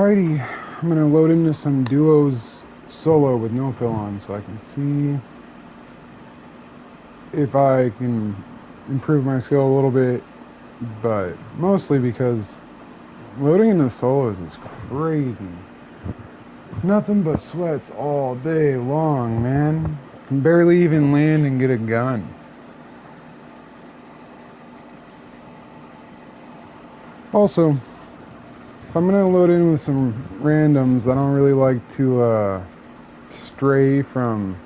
Alrighty, I'm gonna load into some duos solo with no fill on so I can see if I can improve my skill a little bit, but mostly because loading into solos is crazy. Nothing but sweats all day long, man. Can barely even land and get a gun. Also, if I'm gonna load in with some randoms, I don't really like to stray from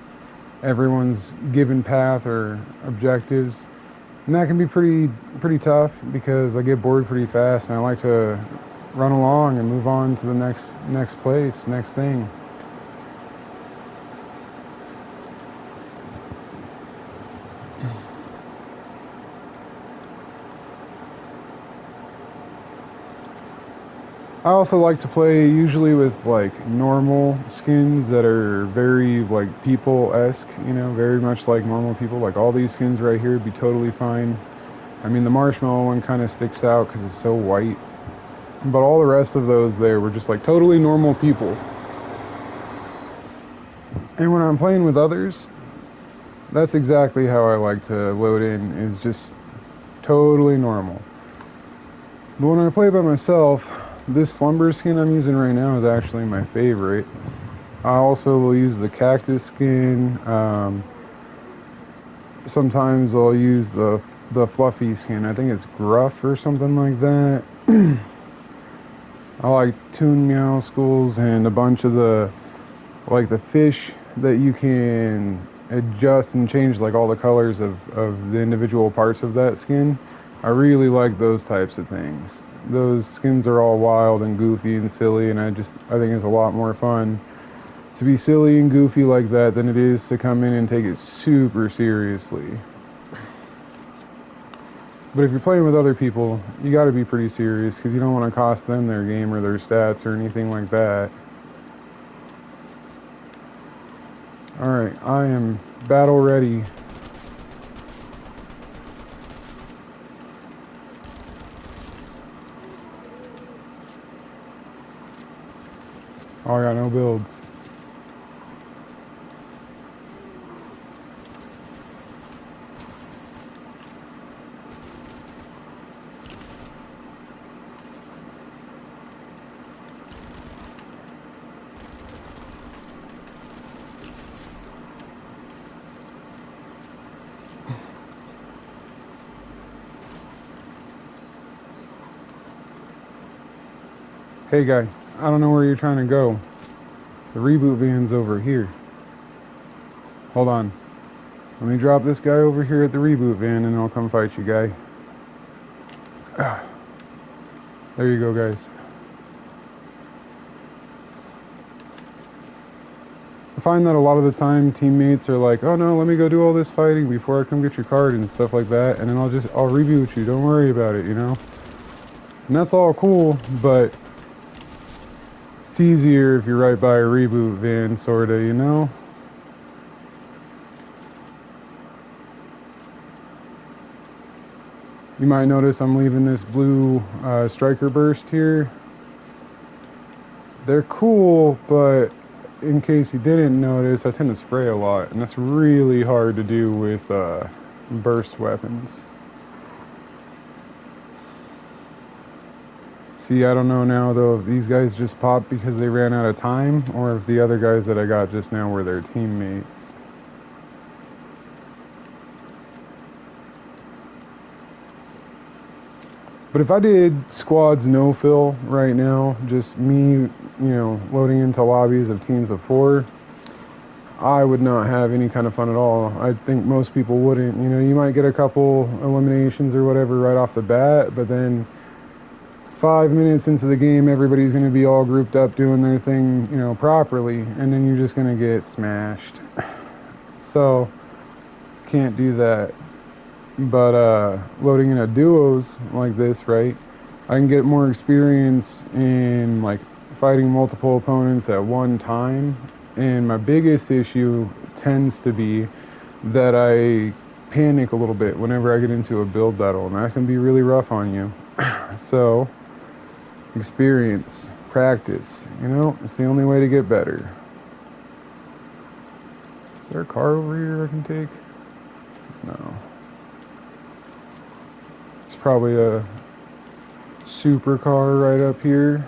everyone's given path or objectives, and that can be pretty tough because I get bored pretty fast, and I like to run along and move on to the next place, next thing. I also like to play usually with like normal skins that are very like people-esque, very much like normal people. Like all these skins right here would be totally fine. I mean, the marshmallow one kind of sticks out because it's so white, but all the rest of those there were just like totally normal people. And when I'm playing with others, that's exactly how I like to load in, is just totally normal. But when I play by myself, this slumber skin I'm using right now is actually my favorite. I also will use the cactus skin. Sometimes I'll use the fluffy skin. I think it's gruff or something like that. I like Toon Meow Schools and a bunch of the fish that you can adjust and change like all the colors of the individual parts of that skin. I really like those types of things. Those skins are all wild and goofy and silly, and I think it's a lot more fun to be silly and goofy like that than it is to come in and take it super seriously. But if you're playing with other people, you got to be pretty serious because you don't want to cost them their game or their stats or anything like that. Alright, I am battle ready. Oh, I got no builds. Hey guy, I don't know where you're trying to go. The reboot van's over here. Hold on. Let me drop this guy over here at the reboot van and I'll come fight you, guy. There you go, guys. I find that a lot of the time teammates are like, oh no, let me go do all this fighting before I come get your card and stuff like that, and then I'll reboot you, don't worry about it, And that's all cool, but it's easier if you're right by a reboot van, sorta, You might notice I'm leaving this blue striker burst here. They're cool, but in case you didn't notice, I tend to spray a lot, and that's really hard to do with burst weapons. See, I don't know now though if these guys just popped because they ran out of time, or if the other guys that I got just now were their teammates. But if I did squads no fill right now, just me, loading into lobbies of teams of 4, I would not have any kind of fun at all. I think most people wouldn't. You might get a couple eliminations or whatever right off the bat, but then 5 minutes into the game, everybody's going to be all grouped up doing their thing, properly, and then you're just going to get smashed. So, can't do that. But loading into duos like this, right, I can get more experience in like fighting multiple opponents at one time, and my biggest issue tends to be that I panic a little bit whenever I get into a build battle, and that can be really rough on you. So, experience. Practice, you know, it's the only way to get better. Is there a car over here I can take? No. It's probably a supercar right up here.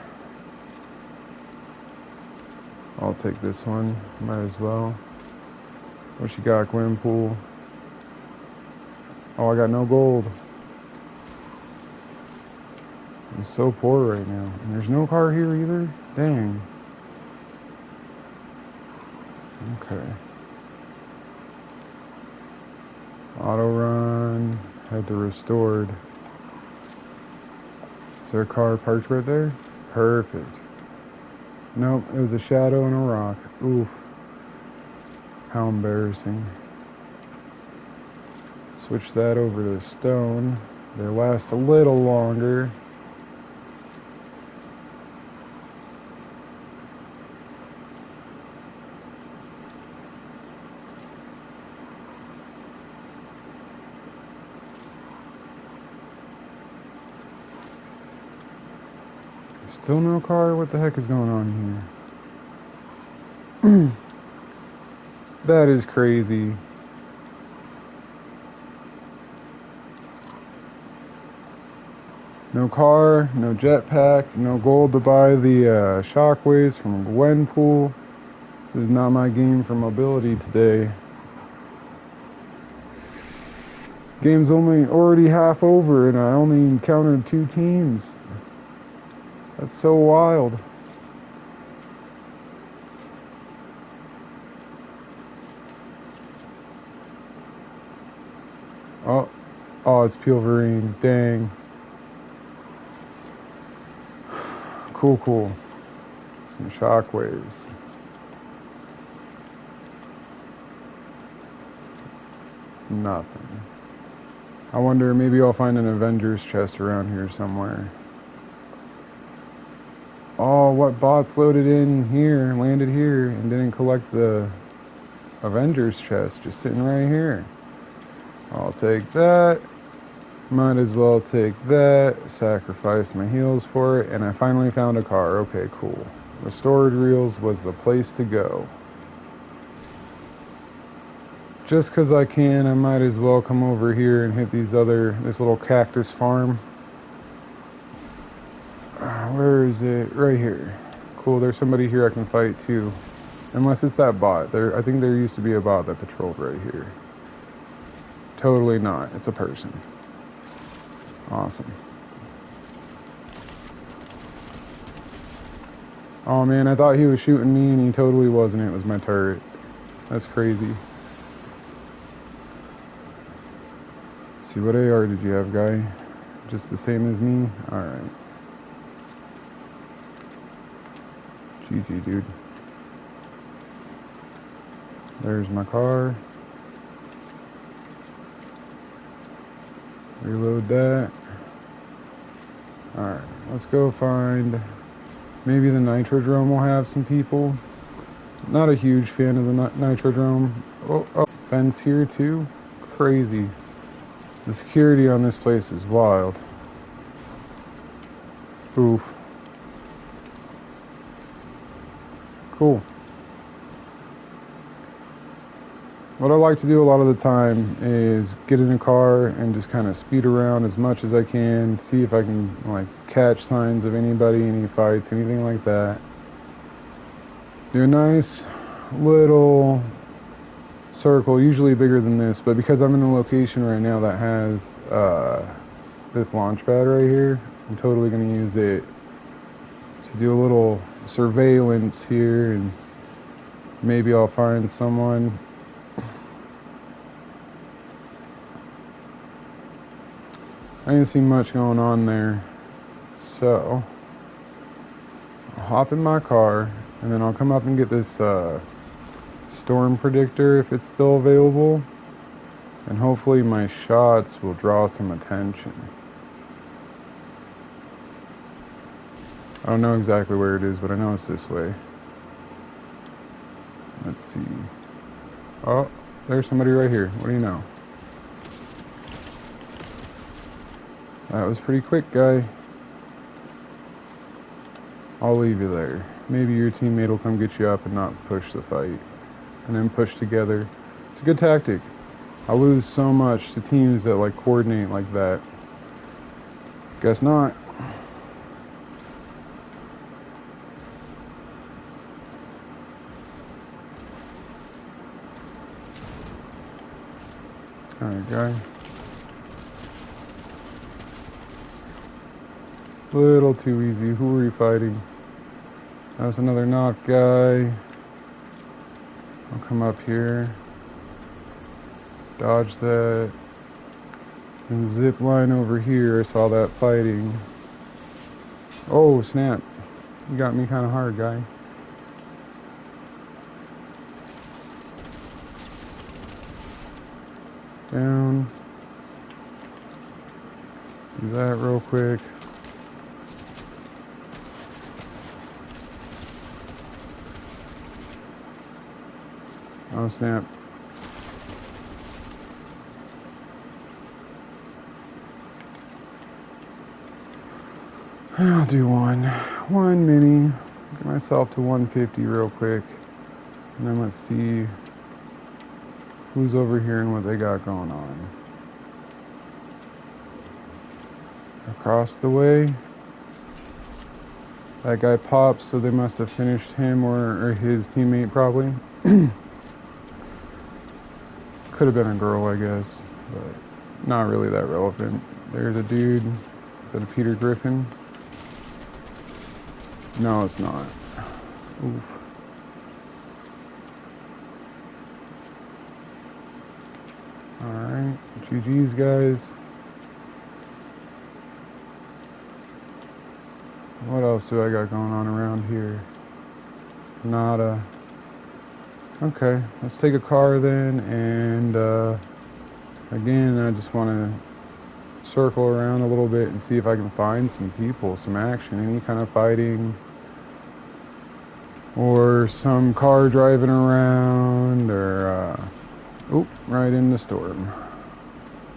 I'll take this one, might as well. What you got, Gwenpool? Oh, I got no gold. I'm so poor right now. And there's no car here either? Dang. Okay. Auto run. Head to restored. Is there a car parked right there? Perfect. Nope, it was a shadow and a rock. Oof. How embarrassing. Switch that over to stone. They last a little longer. Still no car? What the heck is going on here? That is crazy. No car, no jetpack, no gold to buy the shockwaves from Gwenpool. This is not my game for mobility today. Game's only already half over and I only encountered 2 teams. That's so wild. Oh, it's Pilverine. Dang. Cool. Some shockwaves. Nothing. I wonder, maybe I'll find an Avengers chest around here somewhere. Oh, what bots loaded in here, landed here, and didn't collect the Avengers chest, just sitting right here. I'll take that. Might as well take that. Sacrifice my heals for it, and I finally found a car. Okay, cool. Restored Reels was the place to go. Just because I can, I might as well come over here and hit this little cactus farm. Where is it? Right here. Cool, there's somebody here I can fight too. Unless it's that bot. I think there used to be a bot that patrolled right here. Totally not. It's a person. Awesome. Oh man, I thought he was shooting me and he totally wasn't. It was my turret. That's crazy. Let's see, what AR did you have, guy? Just the same as me? Alright. GG, dude. There's my car. Reload that. Alright, let's go find... Maybe the Nitrodrome will have some people. Not a huge fan of the Nitrodrome. Oh, fence here too? Crazy. The security on this place is wild. Oof. Cool. What I like to do a lot of the time is get in a car and just kind of speed around as much as I can, see if I can like catch signs of anybody, any fights, anything like that. Do a nice little circle, usually bigger than this, but because I'm in a location right now that has this launch pad right here, I'm totally going to use it to do a little surveillance here, and maybe I'll find someone. I didn't see much going on there, so I'll hop in my car and then I'll come up and get this storm predictor if it's still available, and hopefully my shots will draw some attention. I don't know exactly where it is, but I know it's this way. Let's see. Oh, there's somebody right here. What do you know? That was pretty quick, guy. I'll leave you there. Maybe your teammate will come get you up and not push the fight. And then push together. It's a good tactic. I lose so much to teams that like coordinate like that. Guess not. Alright, guy. Little too easy. Who are you fighting? That's another knock guy. I'll come up here. Dodge that. And zip line over here. I saw that fighting. Oh, snap. You got me kind of hard, guy. Down. Do that real quick. Oh, snap. I'll do one mini. Get myself to 150 real quick. And then let's see who's over here and what they got going on. Across the way. That guy popped, so they must have finished him or his teammate probably. Could have been a girl, I guess, but not really that relevant. There's a dude. Is that a Peter Griffin? No, it's not. Oof. Alright, GG's, guys. What else do I got going on around here? Nada. Okay, let's take a car then, and again, I just want to circle around a little bit and see if I can find some people, some action, any kind of fighting, or some car driving around, or oop, right in the storm.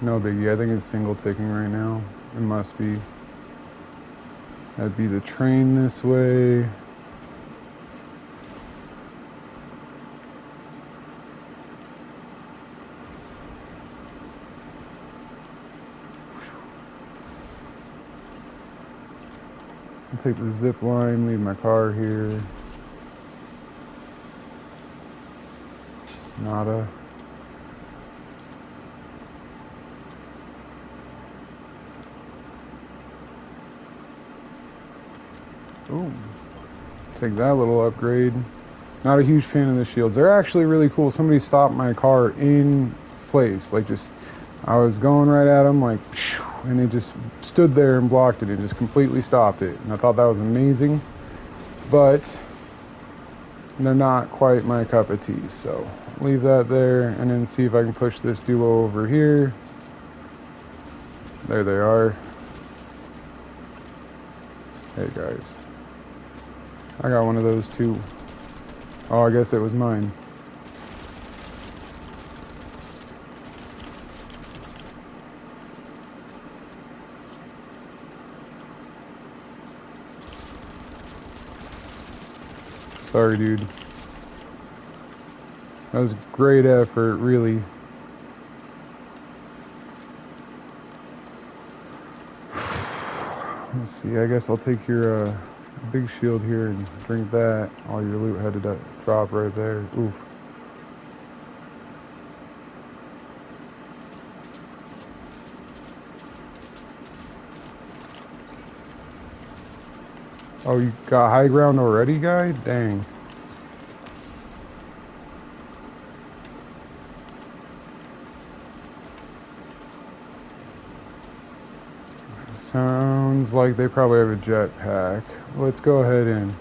No biggie. I think it's single ticking right now. It must be. That'd be the train this way. I'll take the zip line, leave my car here. Nada. Ooh. Take that little upgrade. Not a huge fan of the shields. They're actually really cool. Somebody stopped my car in place. Like just, I was going right at them, like, and they just stood there and blocked it and just completely stopped it. And I thought that was amazing. But they're not quite my cup of tea. So leave that there and then see if I can push this duo over here. There they are. Hey guys. I got one of those too. Oh, I guess it was mine. Sorry, dude. That was great effort, really. Let's see, I guess I'll take your big shield here and drink that. All your loot had to drop right there. Oof. Oh, you got high ground already, guy? Dang. Sounds like they probably have a jetpack. Let's go ahead and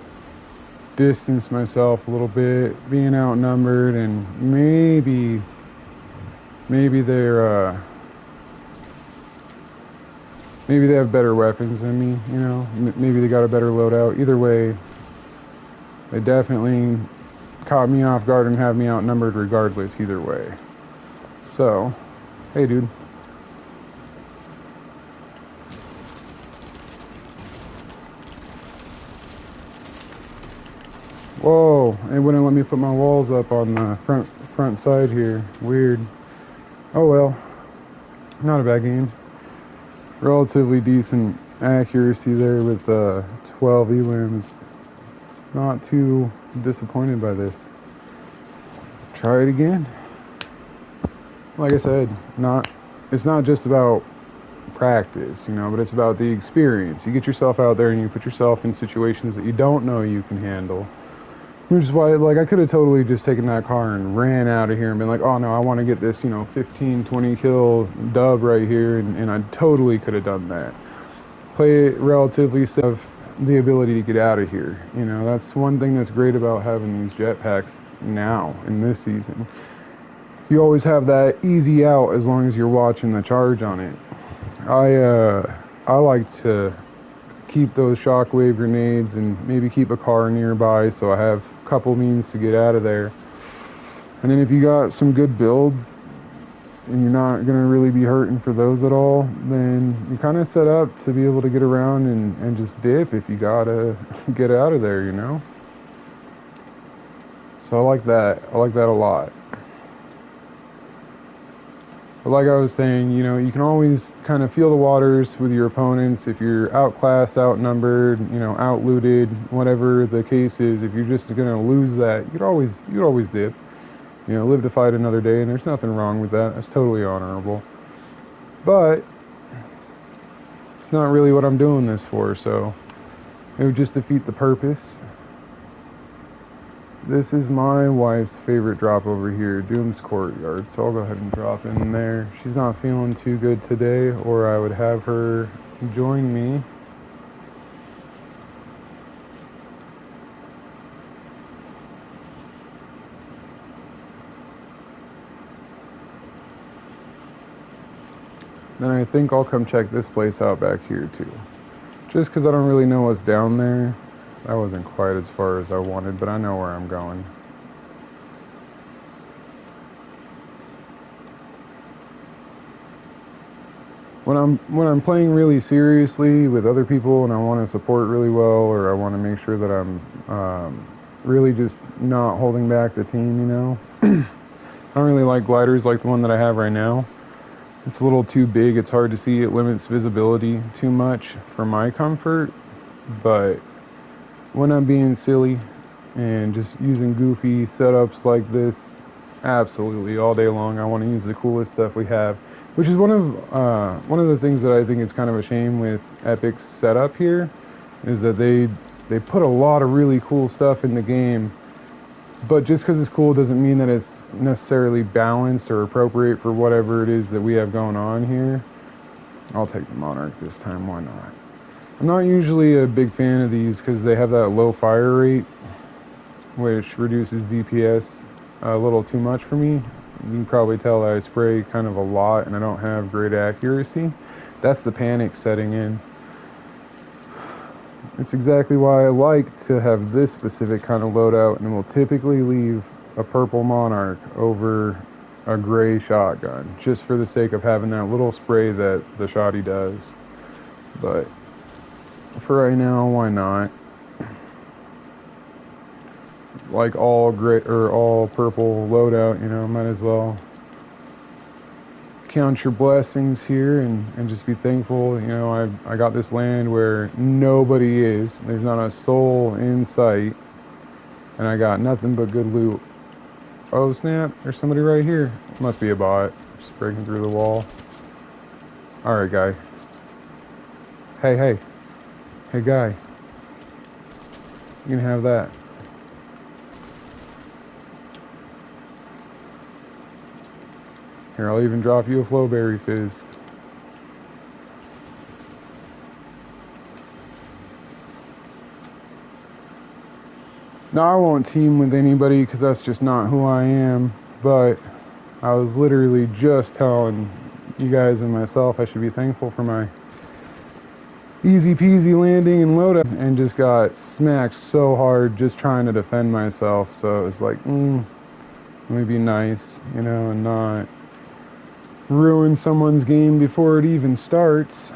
distance myself a little bit, being outnumbered, and maybe they're maybe they have better weapons than me, you know. Maybe they got a better loadout. Either way, they definitely caught me off guard and have me outnumbered regardless, either way. So, hey dude. Whoa, it wouldn't let me put my walls up on the front side here. Weird. Oh well, not a bad game. Relatively decent accuracy there with 12 elims. Not too disappointed by this. Try it again. Like I said, it's not just about practice, but it's about the experience. You get yourself out there and you put yourself in situations that you don't know you can handle. Which is why, I could have totally just taken that car and ran out of here and been like, oh no, I want to get this, 15, 20 kill dub right here, and I totally could have done that. Play it relatively safe, the ability to get out of here. That's one thing that's great about having these jetpacks now in this season. You always have that easy out as long as you're watching the charge on it. I like to keep those shockwave grenades and maybe keep a car nearby so I have a couple means to get out of there. And then if you got some good builds and you're not going to really be hurting for those at all, then you're kind of set up to be able to get around and just dip if you gotta get out of there, So I like that a lot. But like I was saying, you can always kind of feel the waters with your opponents. If you're outclassed, outnumbered, outlooted, whatever the case is, if you're just going to lose that, you'd always dip. Live to fight another day, and there's nothing wrong with that. That's totally honorable. But it's not really what I'm doing this for, so it would just defeat the purpose. This is my wife's favorite drop over here, Doom's Courtyard, so I'll go ahead and drop in there. She's not feeling too good today, or I would have her join me. Then I think I'll come check this place out back here too. Just because I don't really know what's down there. That wasn't quite as far as I wanted, but I know where I'm going. When I'm playing really seriously with other people and I want to support really well, or I want to make sure that I'm really just not holding back the team, I don't really like gliders like the one that I have right now. It's a little too big, it's hard to see, it limits visibility too much for my comfort, but when I'm being silly and just using goofy setups like this, absolutely all day long, I want to use the coolest stuff we have, which is one of the things that I think is kind of a shame with Epic's setup here, is that they put a lot of really cool stuff in the game, but just because it's cool doesn't mean that it's necessarily balanced or appropriate for whatever it is that we have going on here. I'll take the Monarch this time, why not? I'm not usually a big fan of these because they have that low fire rate, which reduces DPS a little too much for me. You can probably tell I spray kind of a lot and I don't have great accuracy. That's the panic setting in. It's exactly why I like to have this specific kind of loadout, and will typically leave a purple Monarch over a gray shotgun, just for the sake of having that little spray that the shotty does. But for right now, why not? It's like all gray or all purple loadout, might as well count your blessings here and just be thankful. I got this land where nobody is. There's not a soul in sight, and I got nothing but good loot. Oh snap, there's somebody right here. Must be a bot, just breaking through the wall. Alright, guy. Hey guy, you can have that. Here, I'll even drop you a Flowberry Fizz. Now, I won't team with anybody because that's just not who I am, but I was literally just telling you guys and myself I should be thankful for my easy peasy landing and loadout, and just got smacked so hard just trying to defend myself. So it's like, let me be nice, and not ruin someone's game before it even starts.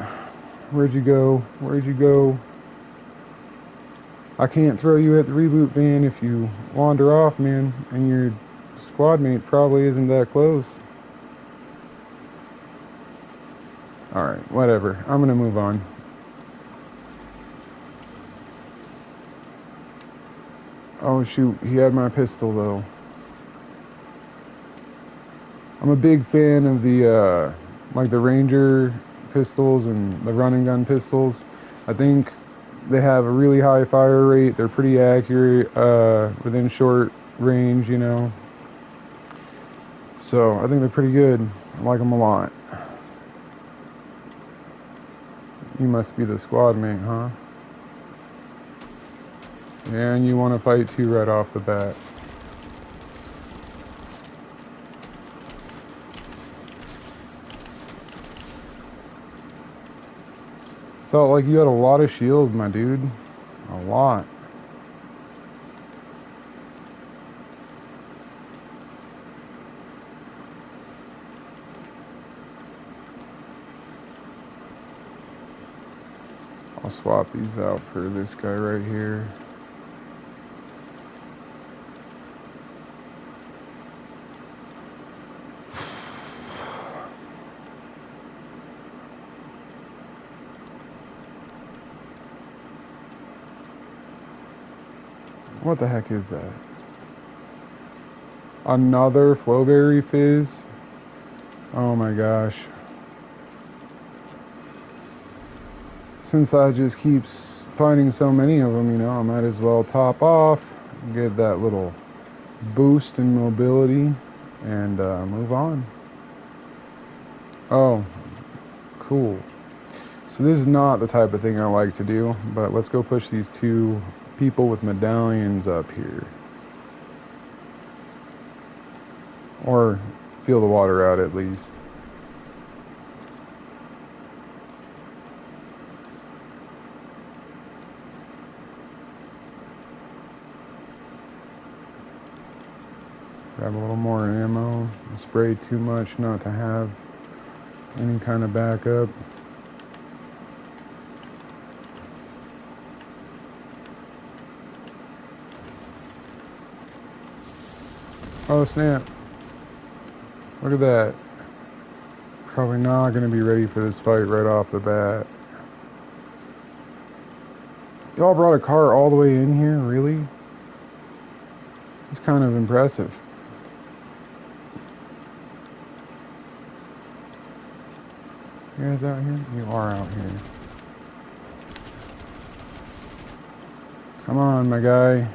Where'd you go? I can't throw you at the reboot van if you wander off, man, and your squad mate probably isn't that close. Alright, whatever. I'm gonna move on. Oh shoot, he had my pistol though. I'm a big fan of the like the Ranger pistols and the run and gun pistols. I think they have a really high fire rate. They're pretty accurate within short range, you know. So I think they're pretty good. I like them a lot. You must be the squad mate, huh? Yeah, and you want to fight too right off the bat. Felt like you had a lot of shields, my dude. A lot. I'll swap these out for this guy right here. What the heck is that? Another Flowberry Fizz? Oh my gosh. Since I just keep finding so many of them, you know, I might as well top off, get that little boost in mobility, and move on. Oh, cool. So this is not the type of thing I like to do, but let's go push these two people with medallions up here. Or feel the water out at least. Grab a little more ammo. Spray too much not to have any kind of backup. Oh snap. Look at that. Probably not going to be ready for this fight right off the bat. Y'all brought a car all the way in here? Really? It's kind of impressive. You guys out here? You are out here. Come on, my guy.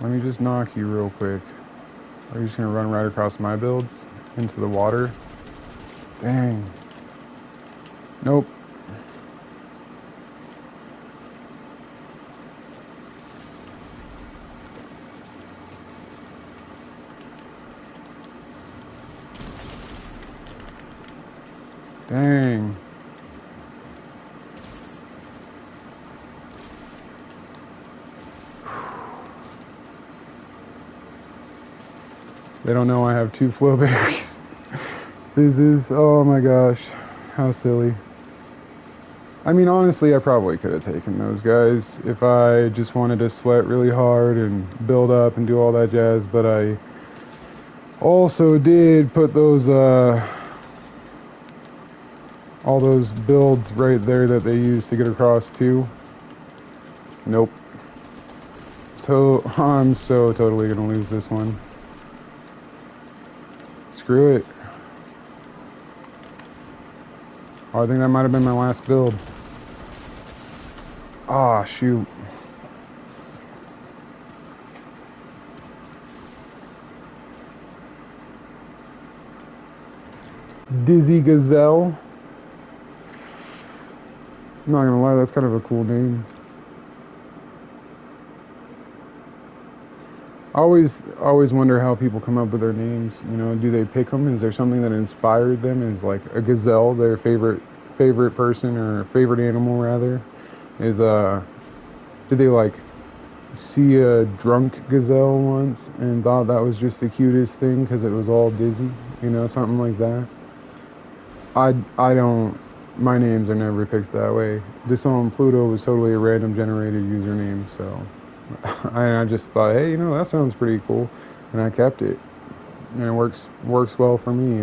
Let me just knock you real quick. Are you just gonna run right across my builds into the water? Dang. Nope. Dang. They don't know I have two flowberries. This is, oh my gosh, how silly. I mean, honestly, I probably could have taken those guys if I just wanted to sweat really hard and build up and do all that jazz, but I also did put those, all those builds right there that they use to get across too. Nope. So, I'm so totally gonna lose this one. Screw it. Oh, I think that might have been my last build. Ah, shoot. Dizzy Gazelle. I'm not gonna lie, that's kind of a cool name. I always wonder how people come up with their names. You know, do they pick them? Is there something that inspired them? Is like a gazelle their favorite person or favorite animal rather? Is did they like see a drunk gazelle once and thought that was just the cutest thing because it was all dizzy? You know, something like that. I don't my names are never picked that way. Disown Pluto was totally a random generated username, so I just thought, hey, that sounds pretty cool, and I kept it, and it works well for me.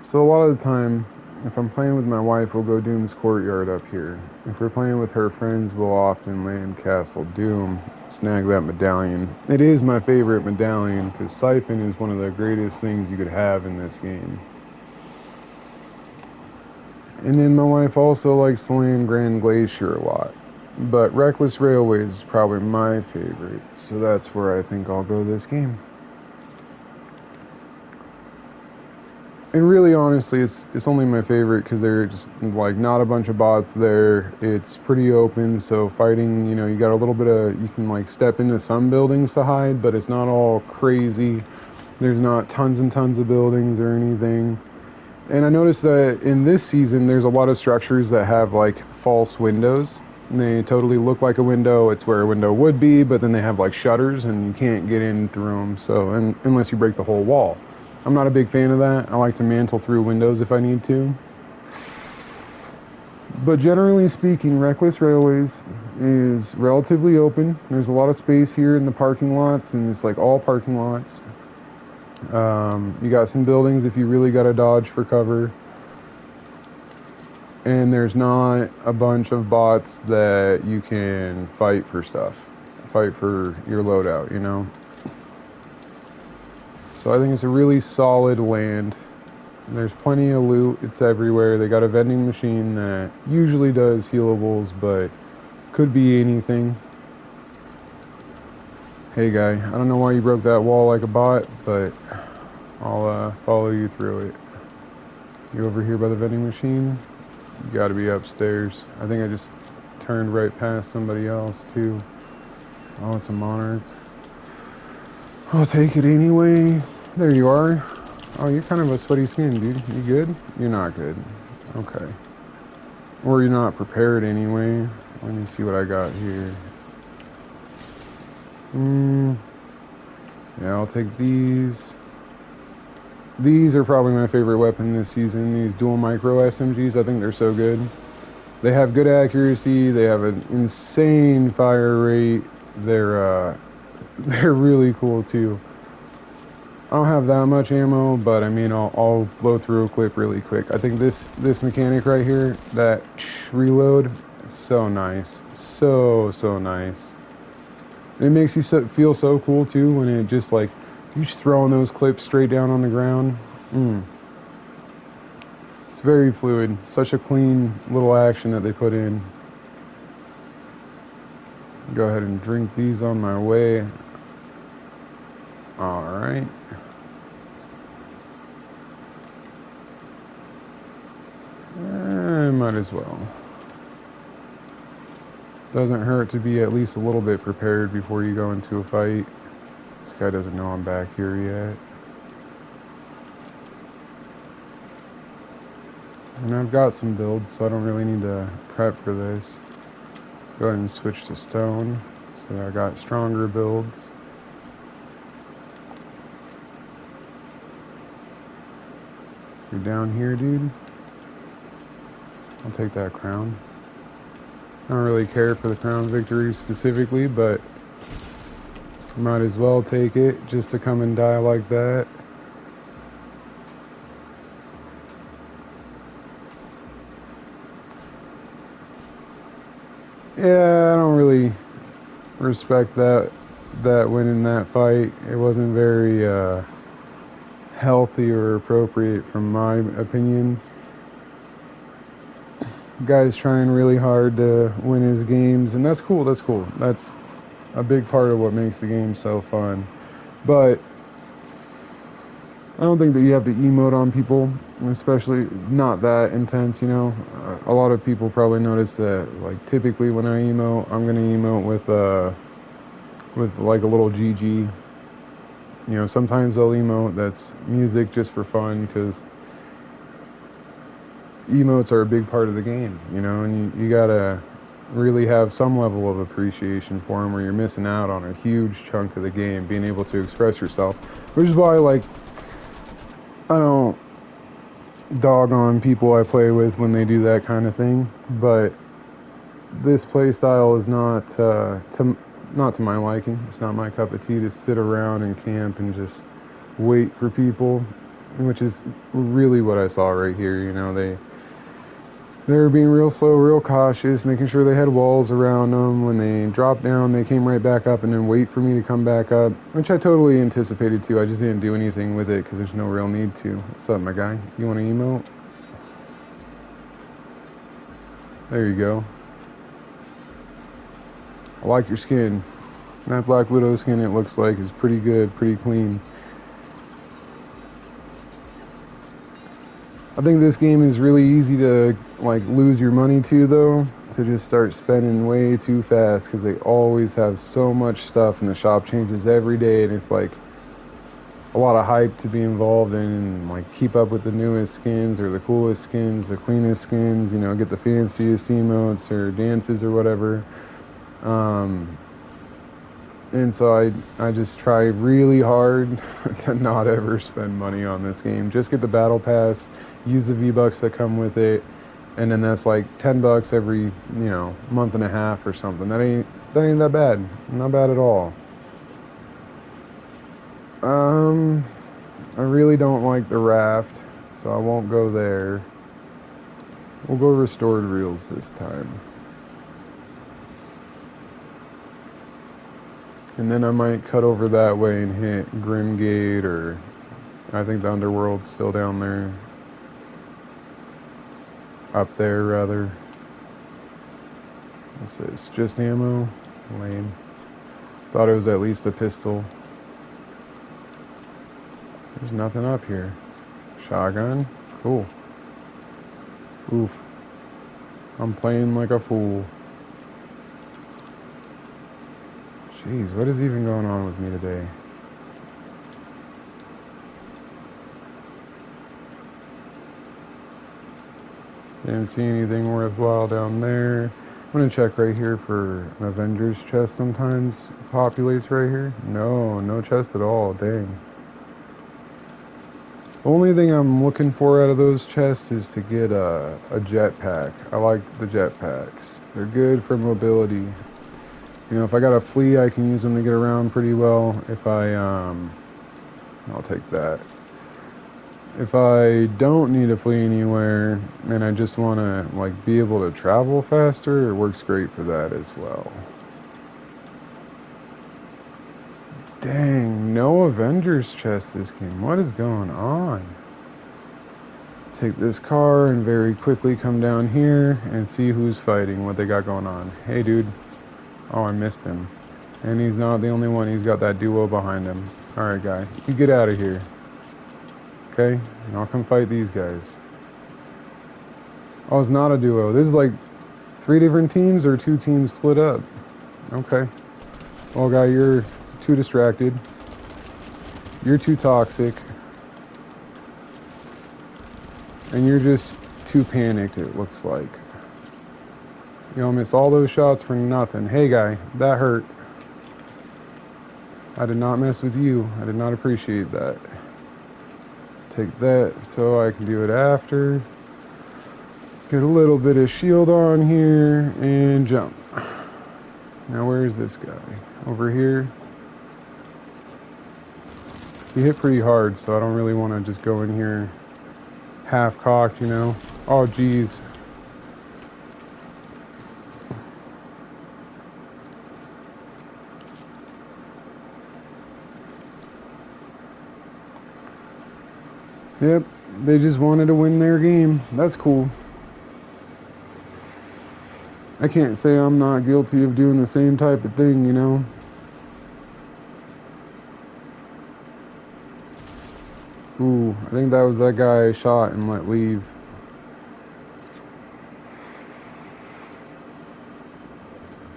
So a lot of the time, if I'm playing with my wife, we'll go Doom's Courtyard up here. If we're playing with her friends, we'll often land Castle Doom, snag that medallion. It is my favorite medallion, because Siphon is one of the greatest things you could have in this game. And then my wife also likes to land Grand Glacier a lot. But Reckless Railways is probably my favorite, so that's where I think I'll go this game. And really, honestly, it's only my favorite because there are just like not a bunch of bots there. It's pretty open, so fighting, you got a little bit of, you can like step into some buildings to hide, but it's not all crazy. There's not tons and tons of buildings or anything. And I noticed that in this season, there's a lot of structures that have like false windows. And they totally look like a window. It's where a window would be, but then they have like shutters and you can't get in through them. So, unless you break the whole wall. I'm not a big fan of that. I like to mantle through windows if I need to. But generally speaking, Reckless Railways is relatively open. There's a lot of space here in the parking lots, and it's like all parking lots. You got some buildings if you really got to dodge for cover. And there's not a bunch of bots that you can fight for stuff. Fight for your loadout, So I think it's a really solid land. There's plenty of loot. It's everywhere. They got a vending machine that usually does healables, but could be anything. Hey guy, I don't know why you broke that wall like a bot, but I'll follow you through it. You over here by the vending machine? You gotta be upstairs. I think I just turned right past somebody else too. Oh, it's a monarch. I'll take it anyway. There you are. Oh, you're kind of a sweaty skin, dude. You good? You're not good. Okay. Or you're not prepared anyway. Let me see what I got here. Yeah, I'll take these. These are probably my favorite weapon this season. These dual micro SMGs. I think they're so good. They have good accuracy. They have an insane fire rate. They're really cool too. I don't have that much ammo, but I mean, I'll blow through a clip really quick. I think this mechanic right here, that reload, is so nice. So nice. It makes you feel so cool too when it just like, you just throwing those clips straight down on the ground. It's very fluid. Such a clean little action that they put in. Go ahead and drink these on my way. Alright. Might as well. Doesn't hurt to be at least a little bit prepared before you go into a fight. This guy doesn't know I'm back here yet. And I've got some builds, so I don't really need to prep for this. Go ahead and switch to stone. So I got stronger builds. You're down here, dude? I'll take that crown. I don't really care for the crown victory specifically, but might as well take it just to come and die like that. Yeah, I don't really respect that win in that fight. It wasn't very healthy or appropriate from my opinion. Guy's trying really hard to win his games, and that's cool. That's cool. That's a big part of what makes the game so fun. But I don't think that you have to emote on people, especially not that intense, you know. A lot of people probably notice that, like, typically when I emote, I'm gonna emote with like a little GG. You know, sometimes I'll emote that's music just for fun, because emotes are a big part of the game, you know, and you gotta really have some level of appreciation for them, or you're missing out on a huge chunk of the game, being able to express yourself. Which is why, like, I don't dog on people I play with when they do that kind of thing, but this play style is not to my liking. It's not my cup of tea to sit around and camp and just wait for people, which is really what I saw right here. You know, they were being real slow, real cautious, making sure they had walls around them. When they dropped down, they came right back up and then wait for me to come back up, which I totally anticipated too. I just didn't do anything with it because there's no real need to. What's up, my guy? You want to emote? There you go. I like your skin. That Black Widow skin, it looks like, is pretty good, pretty clean. I think this game is really easy to, like, lose your money to, though, to just start spending way too fast, because they always have so much stuff and the shop changes every day, and it's like a lot of hype to be involved in, and like keep up with the newest skins or the coolest skins, the cleanest skins, you know, get the fanciest emotes or dances or whatever. And so I just try really hard to not ever spend money on this game. Just get the battle pass, use the V-Bucks that come with it, and then that's like $10 every, you know, month and a half or something. That ain't that bad. Not bad at all. I really don't like the raft, so I won't go there. We'll go restored reels this time. And then I might cut over that way and hit Grimgate, or I think the Underworld's still down there. Up there, rather. What's this? Just ammo? Lame. Thought it was at least a pistol. There's nothing up here. Shotgun? Cool. Oof. I'm playing like a fool. Jeez, what is even going on with me today? Didn't see anything worthwhile down there. I'm gonna check right here for an Avengers chest. Sometimes populates right here. No chest at all. Dang. The only thing I'm looking for out of those chests is to get a jetpack. I like the jetpacks. They're good for mobility. You know, if I got a flea, I can use them to get around pretty well. If I'll take that. If I don't need to flee anywhere and I just want to, like, be able to travel faster, it works great for that as well. Dang, no Avengers chest this game. What is going on? Take this car and very quickly come down here and see who's fighting, what they got going on. Hey, dude. Oh, I missed him. And he's not the only one. He's got that duo behind him. Alright, guy. You get out of here. Okay? And I'll come fight these guys. Oh, it's not a duo. This is like 3 different teams or 2 teams split up. Okay. Well, guy, you're too distracted. You're too toxic. And you're just too panicked, it looks like. You know, miss all those shots for nothing. Hey, guy, that hurt. I did not mess with you. I did not appreciate that. Take that so I can do it after. Get a little bit of shield on here and jump. Now, where's this guy? Over here. He hit pretty hard, so I don't really want to just go in here half-cocked, you know. Oh, geez. Yep, they just wanted to win their game. That's cool. I can't say I'm not guilty of doing the same type of thing, you know? Ooh, I think that was that guy I shot and let leave.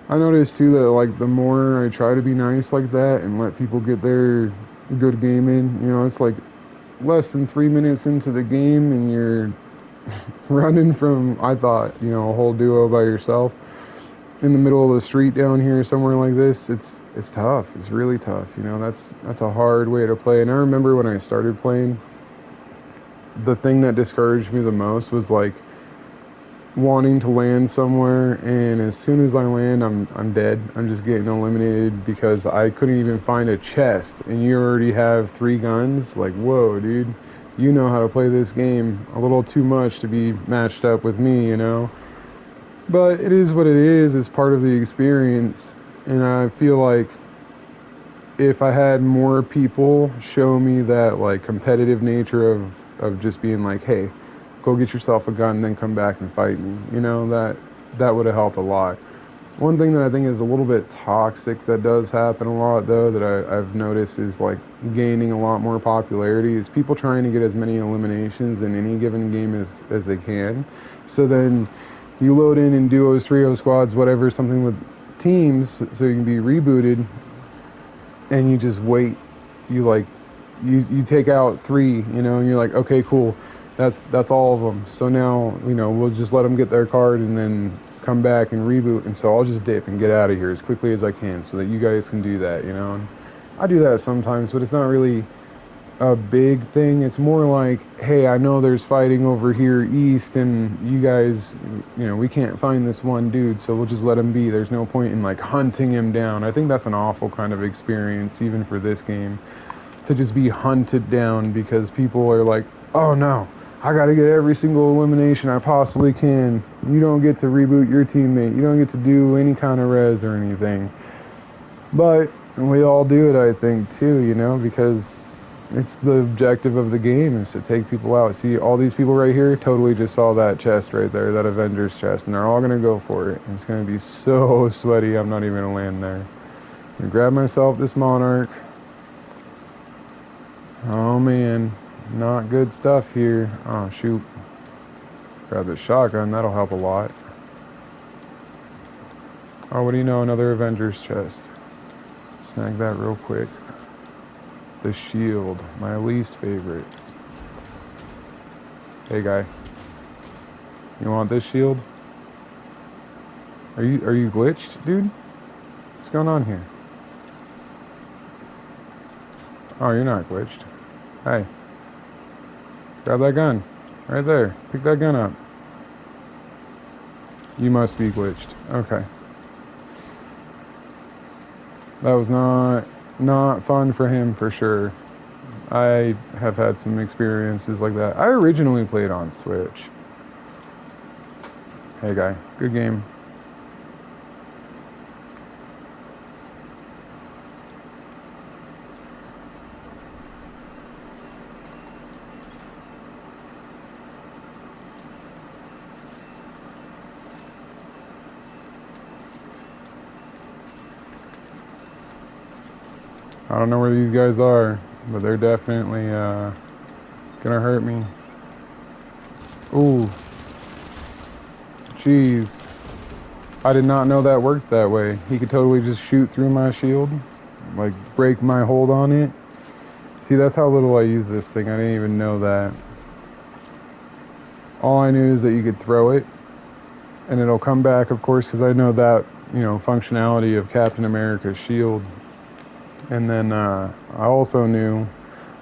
I noticed too that like the more I try to be nice like that and let people get their good game in, you know, it's like less than 3 minutes into the game and you're running from, I thought, you know, a whole duo by yourself in the middle of the street down here somewhere like this. It's tough. It's really tough. You know, that's a hard way to play. And I remember when I started playing, the thing that discouraged me the most was like wanting to land somewhere, and as soon as I land, I'm dead. I'm just getting eliminated because I couldn't even find a chest, and you already have 3 guns. Like, whoa, dude, you know how to play this game a little too much to be matched up with me, you know. But it is what it is. It's part of the experience, and I feel like if I had more people show me that like competitive nature of just being like, hey, go get yourself a gun and then come back and fight me, you know, that would have helped a lot. One thing that I think is a little bit toxic that does happen a lot though that I've noticed is like gaining a lot more popularity is people trying to get as many eliminations in any given game as they can. So then you load in duos, trio squads, whatever, something with teams so you can be rebooted, and you just wait. You take out 3, you know, and you're like, okay, cool, that's all of them. So now, you know, we'll just let them get their card and then come back and reboot. And so I'll just dip and get out of here as quickly as I can so that you guys can do that, you know. And I do that sometimes, but it's not really a big thing. It's more like, hey, I know there's fighting over here east, and you guys, you know, we can't find this one dude, so we'll just let him be. There's no point in like hunting him down. I think that's an awful kind of experience, even for this game, to just be hunted down because people are like, oh no, I gotta get every single elimination I possibly can. You don't get to reboot your teammate. You don't get to do any kind of res or anything. But we all do it, I think, too, you know, because it's the objective of the game is to take people out. See, all these people right here totally just saw that chest right there, that Avengers chest, and they're all going to go for it. And it's going to be so sweaty, I'm not even going to land there. I'm going to grab myself this Monarch. Oh, man. Not good stuff here. Oh, shoot. Grab the shotgun. That'll help a lot. Oh, what do you know? Another Avengers chest. Snag that real quick. The shield, my least favorite. Hey guy, you want this shield? Are you glitched, dude? What's going on here? Oh, you're not glitched. Hey, grab that gun, right there. Pick that gun up. You must be glitched. Okay. That was not fun for him for sure. I have had some experiences like that. I originally played on Switch. Hey guy, good game. I don't know where these guys are, but they're definitely gonna hurt me. Ooh. Jeez. I did not know that worked that way. He could totally just shoot through my shield, like break my hold on it. See, that's how little I use this thing. I didn't even know that. All I knew is that you could throw it, and it'll come back, of course, because I know that, you know, functionality of Captain America's shield. And then I also knew,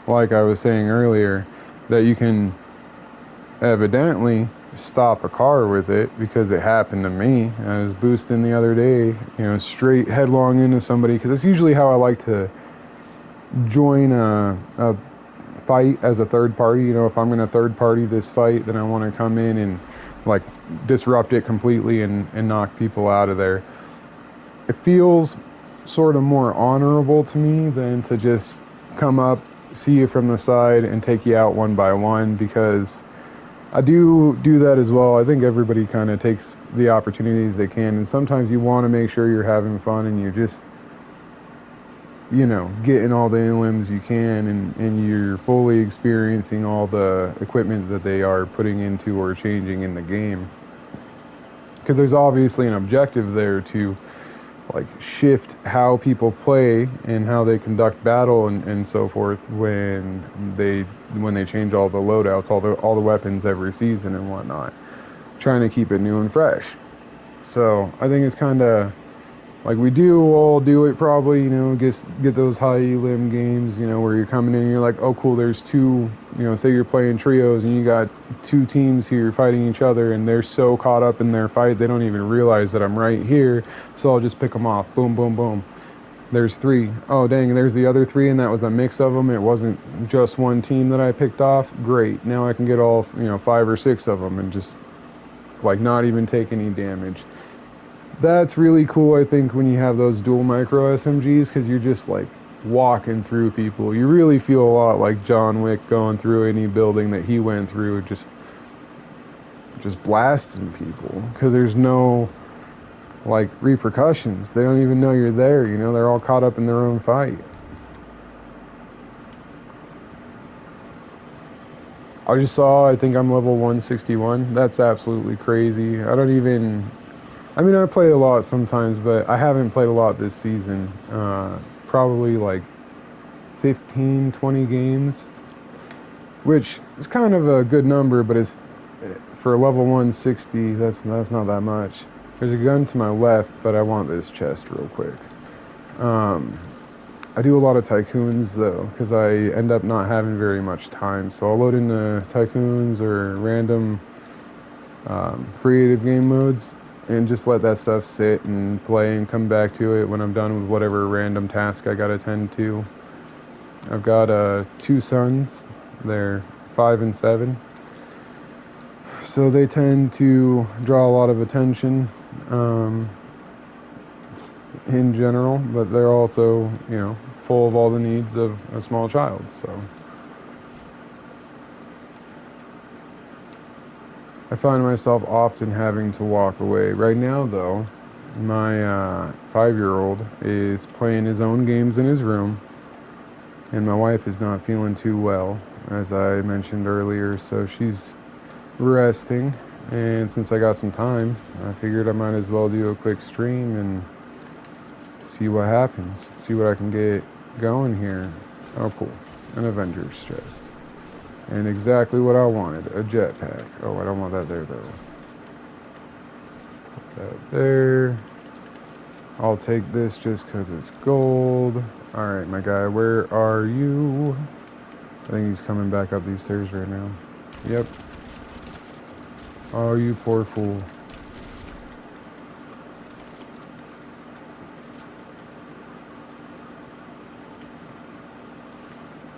like I was saying earlier, that you can evidently stop a car with it, because it happened to me. I was boosting the other day, you know, straight headlong into somebody, because it's usually how I like to join a fight as a third party. You know, if I'm going to third party this fight, then I want to come in and like disrupt it completely and knock people out of there. It feels sort of more honorable to me than to just come up, see you from the side, and take you out one by one, because I do that as well. I think everybody kind of takes the opportunities they can, and sometimes you want to make sure you're having fun and you're just, getting all the limbs you can, and you're fully experiencing all the equipment that they are putting into or changing in the game. Because there's obviously an objective there to like shift how people play and how they conduct battle and so forth when they change all the loadouts, all the weapons every season and whatnot, trying to keep it new and fresh. So I think it's kind of like we do all do it probably, get those high limb games, where you're coming in and you're like, oh cool, there's two, say you're playing trios and you got two teams here fighting each other and they're so caught up in their fight they don't even realize that I'm right here, so I'll just pick them off. Boom, boom, boom. There's three. Oh dang, there's the other three, and that was a mix of them. It wasn't just one team that I picked off. Great. Now I can get all, 5 or 6 of them and just like not even take any damage. That's really cool, I think, when you have those dual micro SMGs, because you're just like walking through people. You really feel a lot like John Wick going through any building that he went through, just blasting people, because there's no like repercussions. They don't even know you're there, they're all caught up in their own fight. I think I'm level 161. That's absolutely crazy. I play a lot sometimes, but I haven't played a lot this season. Probably like 15, 20 games, which is kind of a good number, but it's for level 160, that's not that much. There's a gun to my left, but I want this chest real quick. I do a lot of tycoons though, because I end up not having very much time, so I'll load into tycoons or random creative game modes and just let that stuff sit and play and come back to it when I'm done with whatever random task I gotta tend to. I've got 2 sons. They're 5 and 7. So they tend to draw a lot of attention in general, but they're also, full of all the needs of a small child, so. I find myself often having to walk away. Right now, though, my 5-year-old is playing his own games in his room, and my wife is not feeling too well, as I mentioned earlier, so she's resting. And since I got some time, I figured I might as well do a quick stream and see what happens, see what I can get going here. Oh, cool. An Avengers chest. And exactly what I wanted, a jetpack. Oh, I don't want that there, though. Put that there. I'll take this just because it's gold. Alright, my guy, where are you? I think he's coming back up these stairs right now. Yep. Oh, you poor fool.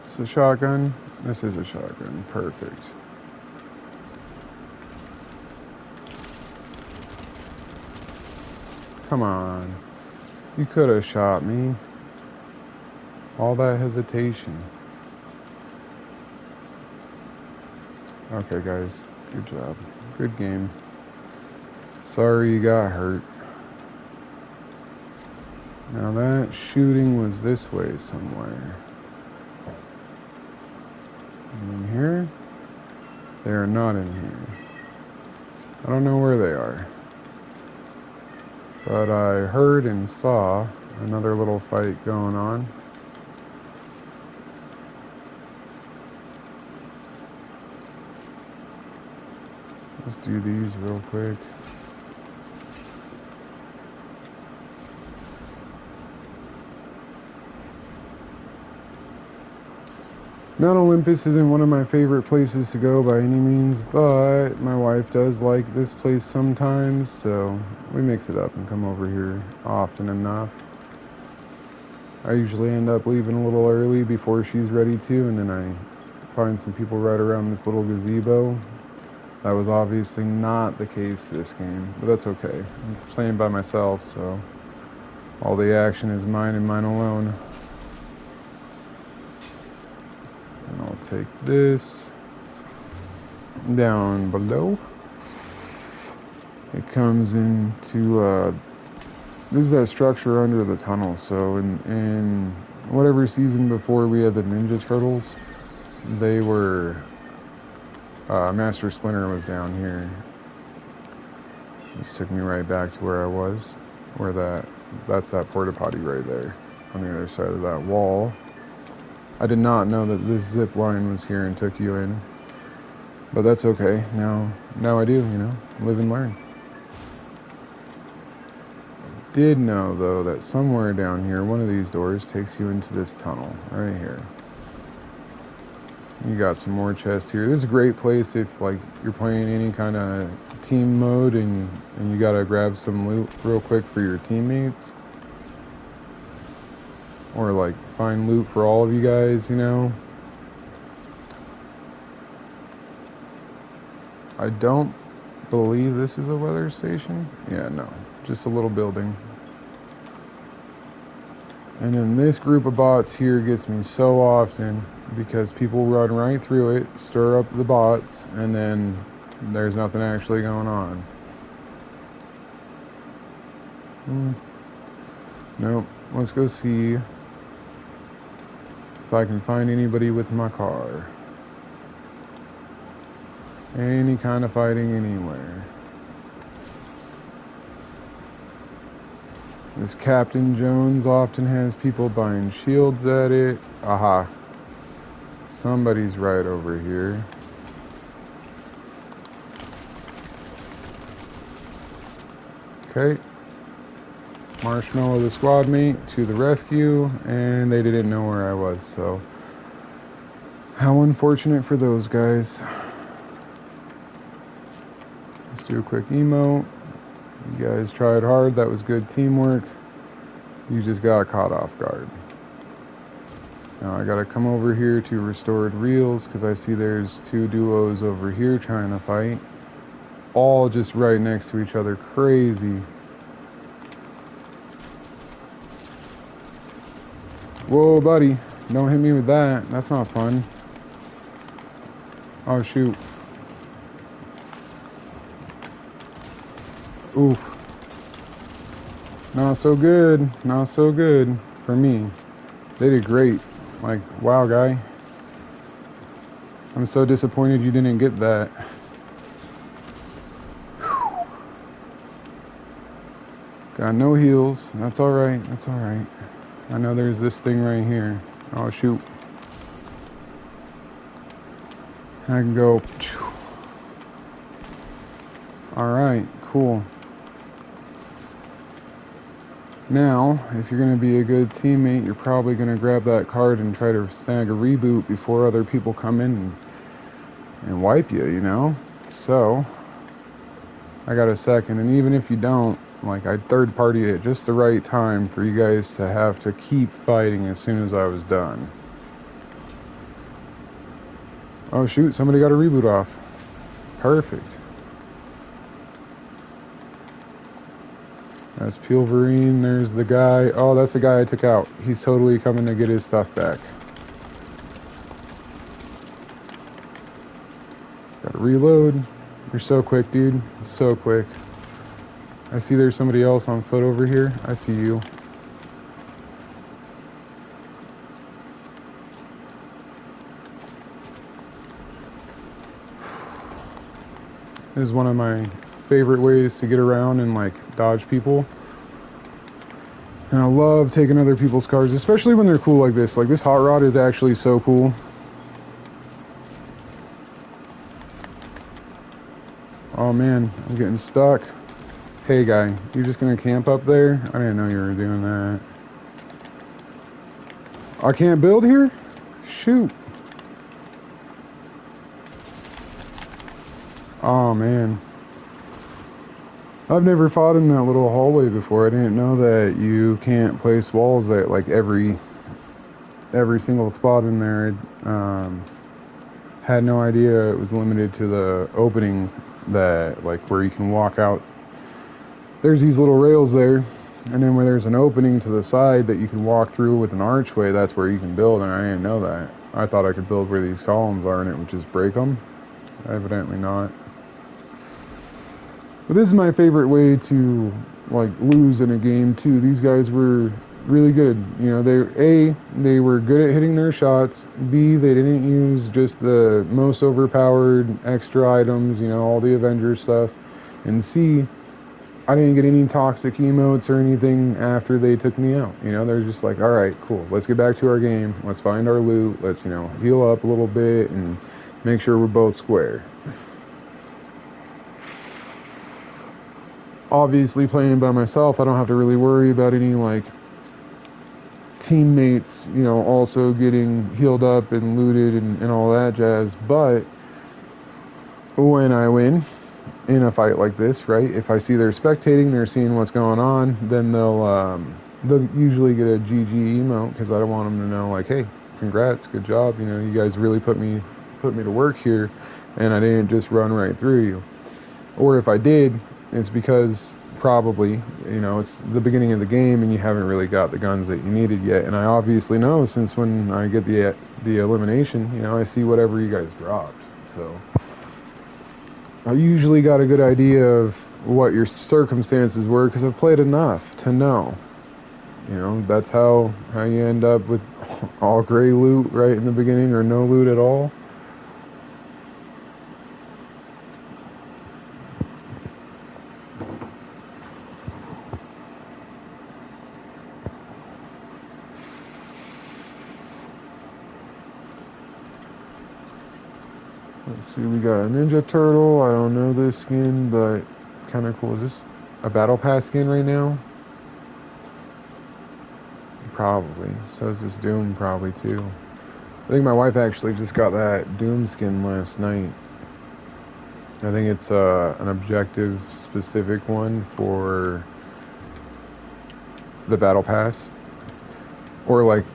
It's a shotgun. This is a shotgun. Perfect. Come on. You could have shot me. All that hesitation. Okay, guys. Good job. Good game. Sorry you got hurt. Now that shooting was this way somewhere. In here? They are not in here. I don't know where they are. But I heard and saw another little fight going on. Let's do these real quick. Mount Olympus isn't one of my favorite places to go by any means, but my wife does like this place sometimes, so we mix it up and come over here often enough. I usually end up leaving a little early before she's ready to, and then I find some people right around this little gazebo. That was obviously not the case this game, but that's okay. I'm playing by myself, so all the action is mine and mine alone. And I'll take this. down below. It comes into this is that structure under the tunnel. So in whatever season before we had the Ninja Turtles, they were Master Splinter was down here. This took me right back to where I was, where that's that porta potty right there on the other side of that wall. I did not know that this zip line was here and took you in, but that's okay. Now I do, you know, live and learn. I did know though that somewhere down here, one of these doors takes you into this tunnel right here. You got some more chests here. This is a great place if like you're playing any kind of team mode and you gotta grab some loot real quick for your teammates. Or like find loot for all of you guys, you know. I don't believe this is a weather station. Yeah, no. Just a little building. And then this group of bots here gets me so often because people run right through it, stir up the bots, and then there's nothing actually going on. Nope. Let's go see if I can find anybody with my car. Any kind of fighting anywhere. This Captain Jones often has people buying shields at it. Aha. Somebody's right over here. Okay. Marshmallow, the squad mate, to the rescue, and they didn't know where I was, so how unfortunate for those guys. Let's do a quick emote. You guys tried hard, that was good teamwork. You just got caught off guard. Now I gotta come over here to restored reels because I see there's two duos over here trying to fight. All just right next to each other. Crazy. Whoa, buddy. Don't hit me with that. That's not fun. Oh, shoot. Oof. Not so good. Not so good for me. They did great. Like, wow, guy. I'm so disappointed you didn't get that. Whew. Got no heals. That's alright. That's alright. I know there's this thing right here. Oh, shoot. I can go. Alright, cool. Now, if you're going to be a good teammate, you're probably going to grab that card and try to snag a reboot before other people come in and wipe you, you know? So, I got a second, and even if you don't, like, I'd third party at just the right time for you guys to have to keep fighting as soon as I was done. Oh shoot, somebody got a reboot off. Perfect. That's Pulverine, there's the guy. Oh, that's the guy I took out. He's totally coming to get his stuff back. Gotta reload. You're so quick, dude. So quick. I see there's somebody else on foot over here. I see you. This is one of my favorite ways to get around and like dodge people. And I love taking other people's cars, especially when they're cool like this. Like this hot rod is actually so cool. Oh man, I'm getting stuck. Hey guy, you're just gonna camp up there? I didn't know you were doing that. I can't build here? Shoot. Oh man. I've never fought in that little hallway before. I didn't know that you can't place walls at like every single spot in there. Had no idea it was limited to the opening that like where you can walk out. There's these little rails there, and then where there's an opening to the side that you can walk through with an archway, that's where you can build, and I didn't know that. I thought I could build where these columns are and it would just break them. Evidently not. But this is my favorite way to like lose in a game too. These guys were really good. You know, they were good at hitting their shots. B, they didn't use just the most overpowered extra items, you know, all the Avengers stuff. And C, I didn't get any toxic emotes or anything after they took me out. You know, they're just like, all right, cool, let's get back to our game. Let's find our loot. Let's, you know, heal up a little bit and make sure we're both square. Obviously, playing by myself, I don't have to really worry about any, like, teammates, you know, also getting healed up and looted and all that jazz. But when I win in a fight like this, right, if I see they're spectating, they're seeing what's going on, then they'll usually get a GG emote, because I don't want them to know, like, hey, congrats, good job, you know, you guys really put me to work here, and I didn't just run right through you. Or if I did, it's because probably, you know, it's the beginning of the game and you haven't really got the guns that you needed yet. And I obviously know, since when I get the elimination, you know, I see whatever you guys dropped. So I usually got a good idea of what your circumstances were, because I've played enough to know. You know, that's how you end up with all gray loot right in the beginning, or no loot at all. Let's see, we got a Ninja Turtle. I don't know this skin, but kind of cool. Is this a Battle Pass skin right now? Probably. So is this Doom probably too. I think my wife actually just got that Doom skin last night. I think it's an objective specific one for the Battle Pass. Or like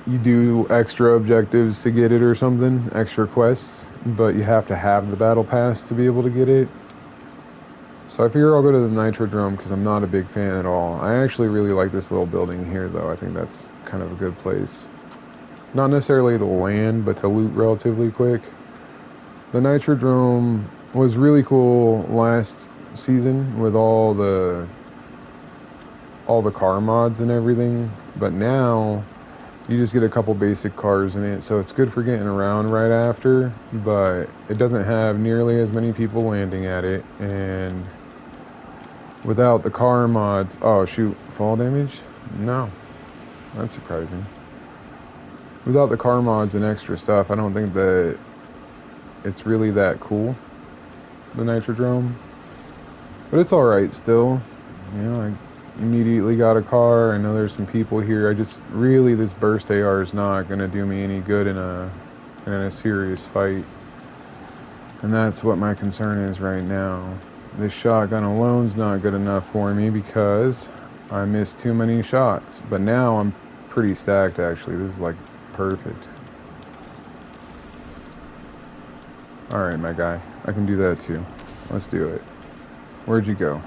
you do extra objectives to get it or something, extra quests, but you have to have the Battle Pass to be able to get it. So I figure I'll go to the Nitrodrome, because I'm not a big fan at all. I actually really like this little building here, though. I think that's kind of a good place. Not necessarily to land, but to loot relatively quick. The Nitrodrome was really cool last season with all the car mods and everything, but now you just get a couple basic cars in it, so it's good for getting around right after, but it doesn't have nearly as many people landing at it. And without the car mods, oh shoot, fall damage? No, that's surprising. Without the car mods and extra stuff, I don't think that it's really that cool, the Nitrodrome. But it's alright still. You know, I immediately got a car. I know there's some people here. I just really, this burst AR is not going to do me any good in a serious fight. And that's what my concern is right now. This shotgun alone's not good enough for me, because I missed too many shots. But now I'm pretty stacked, actually. This is like perfect. Alright, my guy. I can do that too. Let's do it. Where'd you go?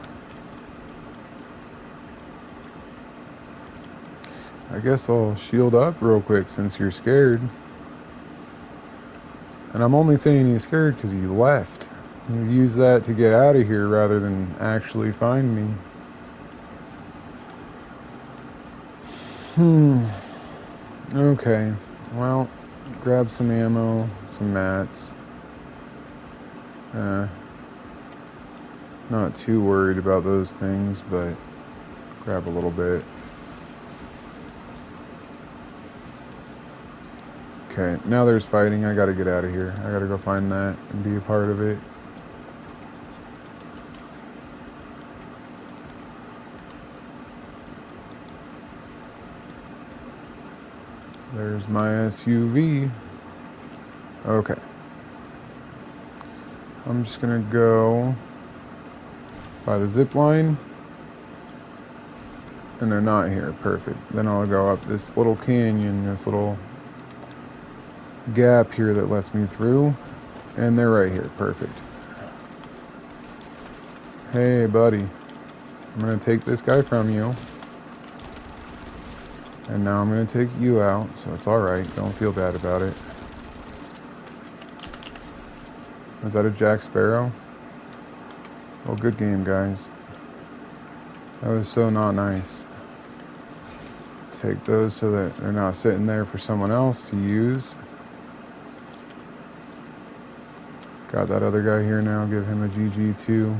I guess I'll shield up real quick since you're scared. And I'm only saying he's scared because he left. You use that to get out of here rather than actually find me. Okay. Well, grab some ammo, some mats. Not too worried about those things, but grab a little bit. Okay, now there's fighting. I gotta get out of here. I gotta go find that and be a part of it. There's my SUV. Okay. I'm just gonna go by the zip line. And they're not here. Perfect. Then I'll go up this little canyon, this little gap here that lets me through, and they're right here. Perfect. Hey buddy, I'm gonna take this guy from you, and now I'm gonna take you out, so it's alright, don't feel bad about it. Is that a Jack Sparrow? Oh, good game, guys. That was so not nice. Take those so that they're not sitting there for someone else to use. Got that other guy here now. Give him a GG too.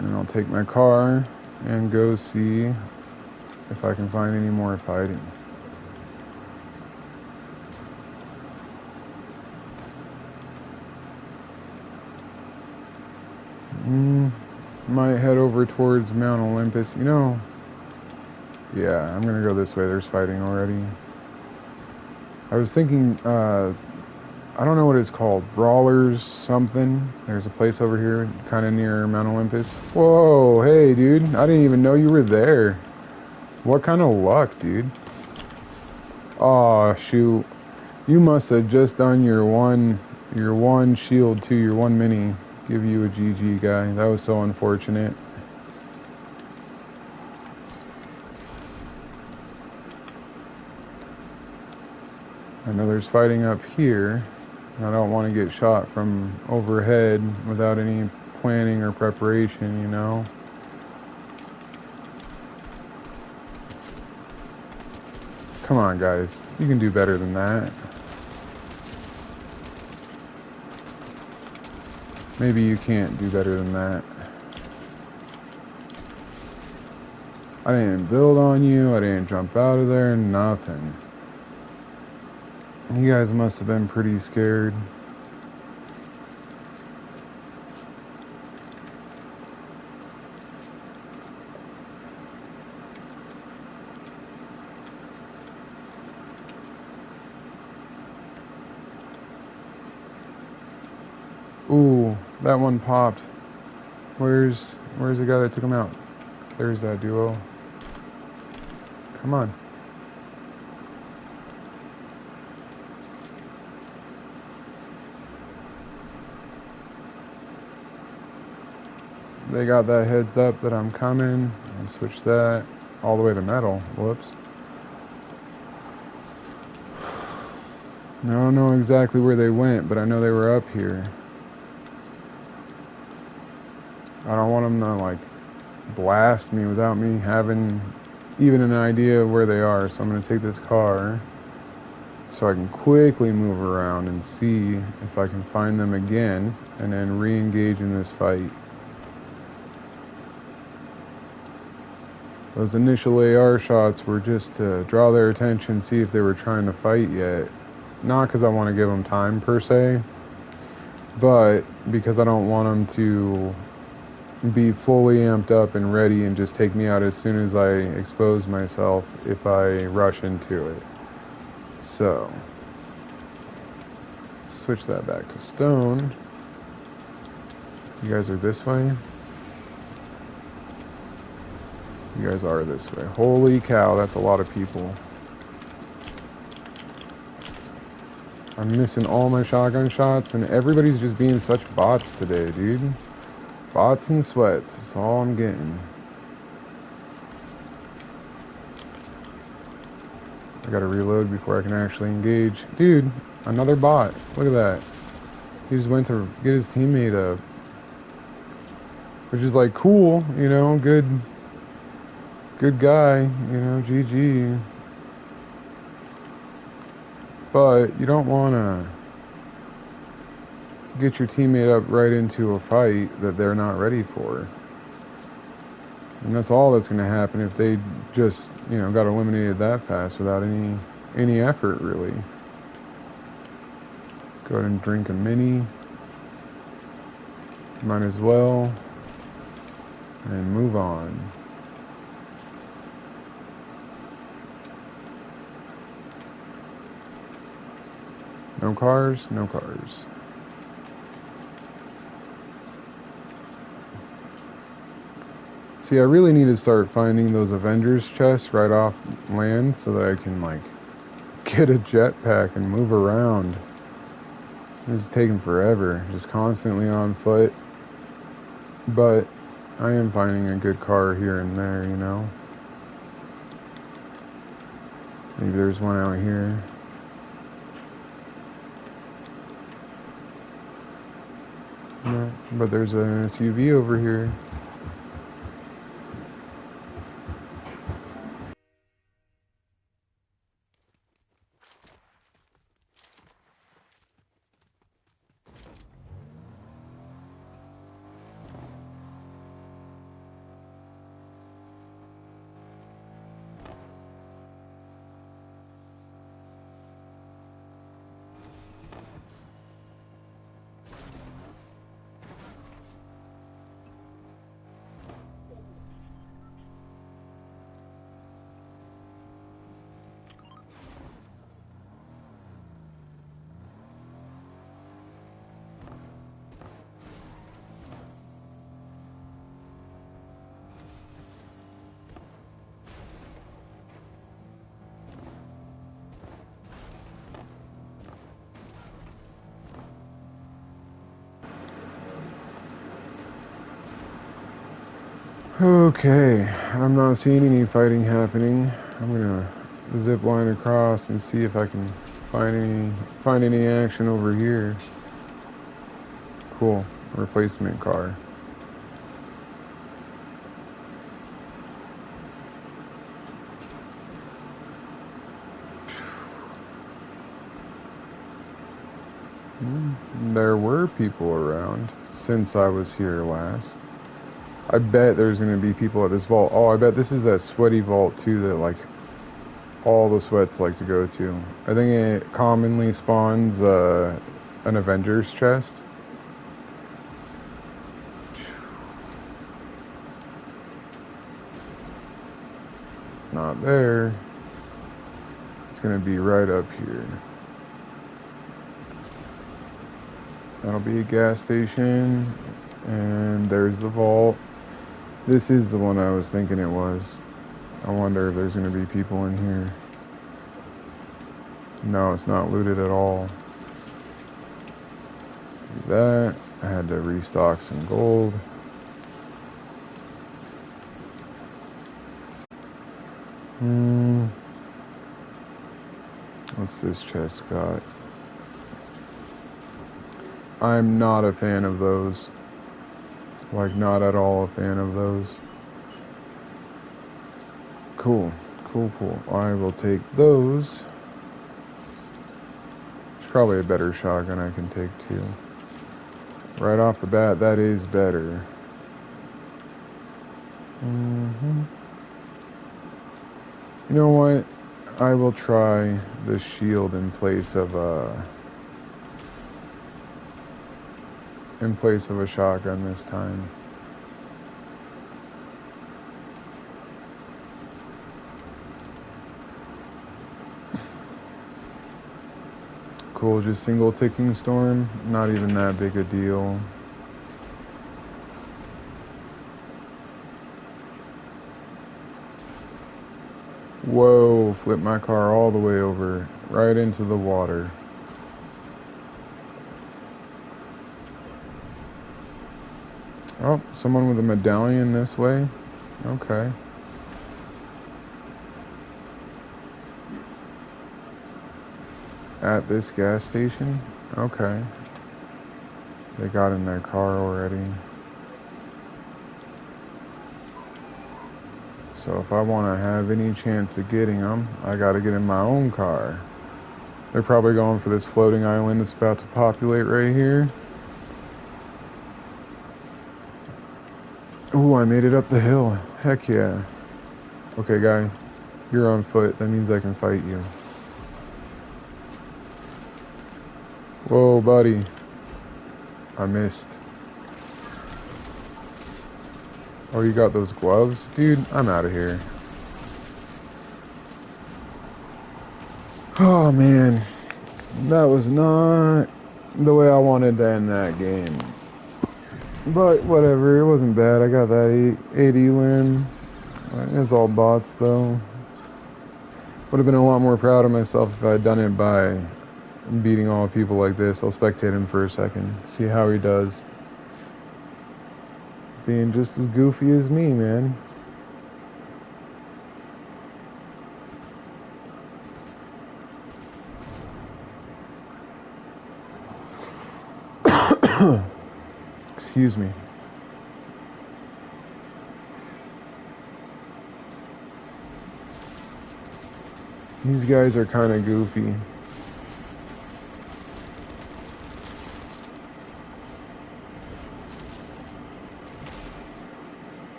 And I'll take my car and go see if I can find any more fighting. Might head over towards Mount Olympus. You know, yeah, I'm gonna go this way. There's fighting already. I was thinking, I don't know what it's called. Brawlers something. There's a place over here kind of near Mount Olympus. Whoa, hey, dude. I didn't even know you were there. What kind of luck, dude? Aw, shoot. You must have just done your one shield too, your one mini. Give you a GG, guy. That was so unfortunate. I know there's fighting up here. I don't want to get shot from overhead without any planning or preparation, you know? Come on, guys. You can do better than that. Maybe you can't do better than that. I didn't build on you. I didn't jump out of there. Nothing. You guys must have been pretty scared. Ooh, that one popped. Where's the guy that took him out? There's that duo. Come on. They got that heads up that I'm coming. I'll switch that all the way to metal. Whoops. I don't know exactly where they went, but I know they were up here. I don't want them to, like, blast me without me having even an idea of where they are. So I'm going to take this car so I can quickly move around and see if I can find them again and then re-engage in this fight. Those initial AR shots were just to draw their attention, see if they were trying to fight yet. Not because I want to give them time per se, but because I don't want them to be fully amped up and ready and just take me out as soon as I expose myself if I rush into it. So, switch that back to stone. You guys are this way? You guys are this way. Holy cow, that's a lot of people. I'm missing all my shotgun shots, and everybody's just being such bots today, dude. Bots and sweats, that's all I'm getting. I gotta reload before I can actually engage. Dude, another bot. Look at that. He just went to get his teammate up. Which is like cool, you know, good guy, you know, GG. But you don't want to get your teammate up right into a fight that they're not ready for. And that's all that's going to happen if they just, you know, got eliminated that fast without any effort, really. Go ahead and drink a mini. Might as well. And move on. No cars, no cars. See, I really need to start finding those Avengers chests right off land so that I can, like, get a jetpack and move around. This is taking forever, just constantly on foot. But I am finding a good car here and there, you know. Maybe there's one out here. No, but there's an SUV over here. Okay, I'm not seeing any fighting happening. I'm gonna zip line across and see if I can find any action over here. Cool, replacement car. There were people around since I was here last. I bet there's gonna be people at this vault. Oh, I bet this is that sweaty vault too that like all the sweats like to go to. I think it commonly spawns an Avengers chest. Not there. It's gonna be right up here. That'll be a gas station, and there's the vault. This is the one I was thinking it was. I wonder if there's gonna be people in here. No, it's not looted at all. That, I had to restock some gold. What's this chest got? I'm not a fan of those. Like, not at all a fan of those. Cool. I will take those. There's probably a better shotgun I can take too. Right off the bat, that is better. You know what? I will try the shield in place of a shotgun this time. Cool, just single ticking storm, not even that big a deal. Whoa, flipped my car all the way over, right into the water. Oh, someone with a medallion this way? Okay. At this gas station? Okay. They got in their car already. So if I want to have any chance of getting them, I gotta get in my own car. They're probably going for this floating island that's about to populate right here. Ooh, I made it up the hill. Heck yeah. Okay, guy. You're on foot. That means I can fight you. Whoa, buddy. I missed. Oh, you got those gloves? Dude, I'm out of here. Oh, man. That was not the way I wanted to end that game. But whatever, it wasn't bad. I got that 80 win. It's all bots, though. Would have been a lot more proud of myself if I had done it by beating all people like this. I'll spectate him for a second, see how he does. Being just as goofy as me, man. Excuse me. These guys are kind of goofy.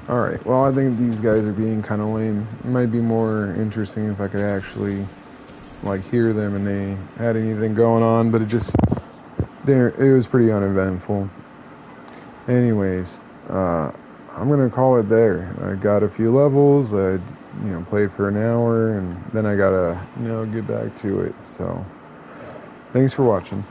Alright, well, I think these guys are being kind of lame. It might be more interesting if I could actually, like, hear them and they had anything going on, but it was pretty uneventful. Anyways, I'm going to call it there. I got a few levels, I, played for an hour, and then I got to, get back to it. So, thanks for watching.